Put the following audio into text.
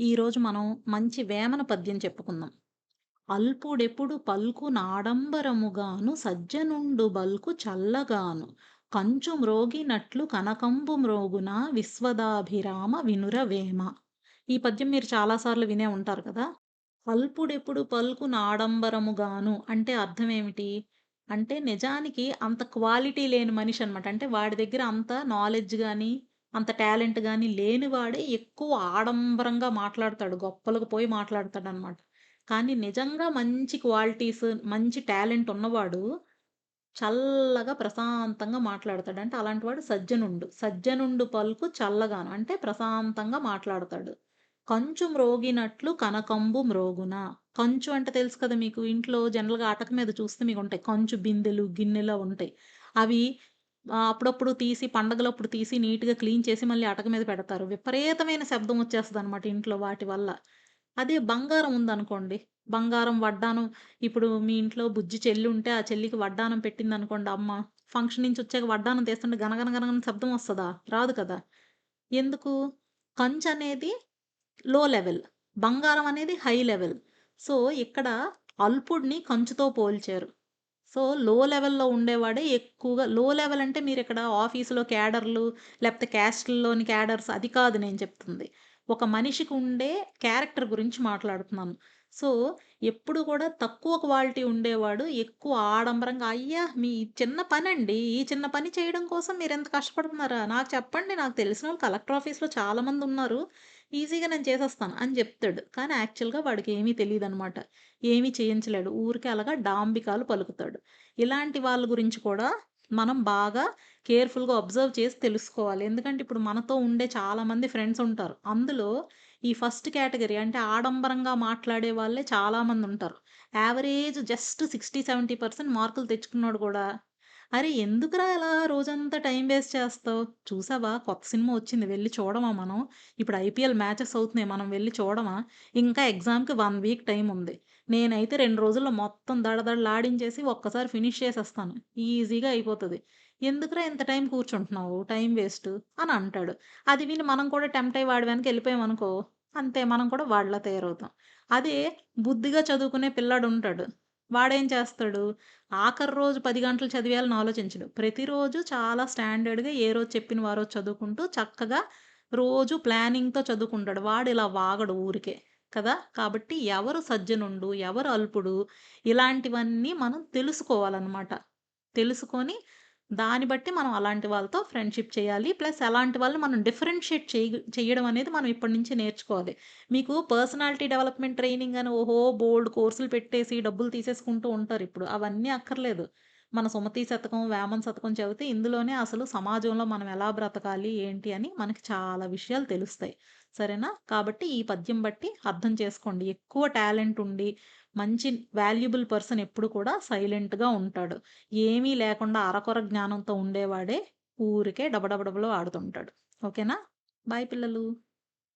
ఈరోజు మనం మంచి వేమన పద్యం చెప్పుకుందాం. అల్పుడెప్పుడు పల్కు నాడంబరముగాను సజ్జనుండు బల్కు చల్లగాను కంచు మ్రోగినట్లు కనకంబు మ్రోగున విశ్వదాభిరామ వినురవేమ. ఈ పద్యం మీరు చాలా సార్లు వినే ఉంటారు కదా! అల్పుడెప్పుడు పల్కు నాడంబరముగాను అంటే అర్థమేమిటి? అంటే నిజానికి అంత క్వాలిటీ లేని మనిషనమాట. అంటే వాడి దగ్గర అంత నాలెడ్జ్ గాని, అంత టాలెంట్ గాని లేనివాడే ఎక్కువ ఆడంబరంగా మాట్లాడతాడు. గొప్పలకు పోయి మాట్లాడతాడనమాట. కానీ నిజంగా మంచి క్వాలిటీస్, మంచి టాలెంట్ ఉన్నవాడు చల్లగా ప్రశాంతంగా మాట్లాడతాడు. అంటే అలాంటి వాడు సజ్జనుండు. సజ్జనుండు పలుకు చల్లగాను అంటే ప్రశాంతంగా మాట్లాడతాడు. కంచు మ్రోగినట్లు కనకంబు మ్రోగున. కంచు అంటే తెలుసు కదా మీకు. ఇంట్లో జనరల్‌గా అటక మీద చూస్తే మీకుంటాయి. కంచు బిందెలు, గిన్నెలు ఉంటాయి. అవి అప్పుడప్పుడు తీసి పండగలప్పుడు తీసి నీట్‌గా క్లీన్ చేసి మళ్ళీ అటక మీద పెడతారు. విపరీతమైన శబ్దం వచ్చేస్తదనమాట ఇంట్లో వాటి వల్ల. అదే బంగారం ఉందనుకోండి. బంగారం వడ్డానం ఇప్పుడు మీ ఇంట్లో బుజ్జి చెల్లి ఉంటే, ఆ చెల్లికి వడ్డానం పెట్టిందనుకోండి అమ్మ. ఫంక్షన్ నుంచి వచ్చాక వడ్డానం తీస్తుంటే గనగన గనగన శబ్దం వస్తదా? రాదు కదా! ఎందుకు? కంచనేది లో లెవెల్. బంగారం అనేది హై లెవెల్. సో, ఇక్కడ అల్పుడిని కంచుతో పోల్చారు. సో, లో లెవెల్‌లో ఉండేవాడే ఎక్కువగా లో లెవెల్ అంటే మీరిక్కడ ఆఫీస్‌లో క్యాడర్‌లు లేపోతే క్యాస్ట్‌ల్లోని క్యాడర్స్ అది కాదు నేను చెప్తుంది. ఒక మనిషికి ఉండే క్యారెక్టర్ గురించి మాట్లాడుతున్నాను. సో, ఎప్పుడు కూడా తక్కువ క్వాలిటీ ఉండేవాడు ఎక్కువ ఆడంబరంగా అయ్యా! మీ చిన్న పనండి. ఈ చిన్న పని చేయడం కోసం మీరింత కష్టపడుతున్నారా? నాకు చెప్పండి. నాకు తెలిసినోళ్ళు కలెక్టర్ ఆఫీస్‌లో చాలామందున్నారు. ఈజీగా నేను చేసేస్తాను అని జెప్తాడు. కానీ యాక్చువల్‌గా వాడికేమీ తెలీదనమాట. ఏమీ చేయించలేడు. ఊరికే అలాగా డాంబికాలు పలుకుతాడు. ఇలాంటి వాళ్ళ గురించి కూడా మనం బాగా కేర్‌ఫుల్‌గా అబ్జర్వ్ చేసి తెలుసుకోవాలి. ఎందుకంటే ఇప్పుడు మనతో ఉండే చాలామంది ఫ్రెండ్స్ ఉంటారు. అందులో ఈ ఫస్ట్ కేటగరీ అంటే ఆడంబరంగా మాట్లాడే వాళ్ళే చాలామందుంటారు. యావరేజ్ జస్ట్ 60, 70% మార్కులు తెచ్చుకున్నోడు గూడా, "అరే! ఎందుకురా ఇలా రోజంతా టైమ్ వేస్ట్ చేస్తావు? చూసావా కొత్త సినిమా వచ్చింది వెళ్లి చూడమా మనం? ఇప్పుడు ఐపీఎల్ మ్యాచెస్ అవుతున్నాయి మనం వెళ్లి చూడమా? ఇంకా ఎగ్జామ్‌కి 1 వీక్ టైమ్ ఉంది. నేనైతే 2 రోజుల్లో మొత్తం దడదడలాడించేసి ఒక్కసారి ఫినిష్ చేసేస్తాను. ఈజీగా అయిపోతది. ఎందుకురా ఇంత టైం కూర్చుంటున్నావు? టైం వేస్టు" అని అంటాడు. అది విని మనం కూడా టెంప్ట్ అయ్యి వాడి వెనక ఎళ్ళిపోయామనుకో, అంతే మనం కూడా వాడిలా తయారవుతాం. అదే బుద్ధిగా చదువుకునే పిల్లాడుంటాడు. వాడేం చేస్తాడు? ఆఖరి రోజు 10 గంటలు చదివేయాలని ఆలోచించడు. ప్రతిరోజు చాలా స్టాండర్డ్‌గా ఏ రోజు చెప్పినవి ఆ రోజు చదువుకుంటూ చక్కగా రోజు ప్లానింగ్‌తో చదువుకుంటాడు. వాడిలా వాగడు ఊరికే. కదా! కాబట్టి ఎవరు సజ్జనుండు, ఎవరు అల్పుడు ఇలాంటివన్నీ మనం తెలుసుకోవాలనమాట. తెలుసుకొని దాన్ని బట్టి మనం అలాంటి వాళ్ళతో ఫ్రెండ్‌షిప్ చేయాలి. ప్లస్ అలాంటి వాళ్ళని మనం డిఫరెన్షియేట్ చెయ్యడం అనేది మనం ఇప్పటి నుంచి నేర్చుకోవాలి. మీకు పర్సనాలిటీ డెవలప్‌మెంట్ ట్రైనింగ్ అని ఓహో! బోలెడు కోర్సులు పెట్టేసి డబ్బులు తీసేసుకుంటూ ఉంటారిప్పుడు. అవన్నీ అక్కర్లేదు. మన సుమతి శతకం, వేమన శతకం చదివితే ఇందులోనే అసలు సమాజంలో మనం ఎలా బ్రతకాలి, ఏంటి అని మనకి చాలా విషయాలు తెలుస్తాయి. సరేనా? కాబట్టి ఈ పద్యం బట్టి అర్థం చేసుకోండి. ఎక్కువ టాలెంట్ ఉండి, మంచి వాల్యుబుల్ పర్సన్ ఎప్పుడు కూడా సైలెంట్‌గా ఉంటాడు. ఏమీ లేకుండా అరకొర జ్ఞానంతో ఉండేవాడే ఊరికే డబడబడబలో ఆడుతుంటాడు. ఓకేనా? బాయ్ పిల్లలు.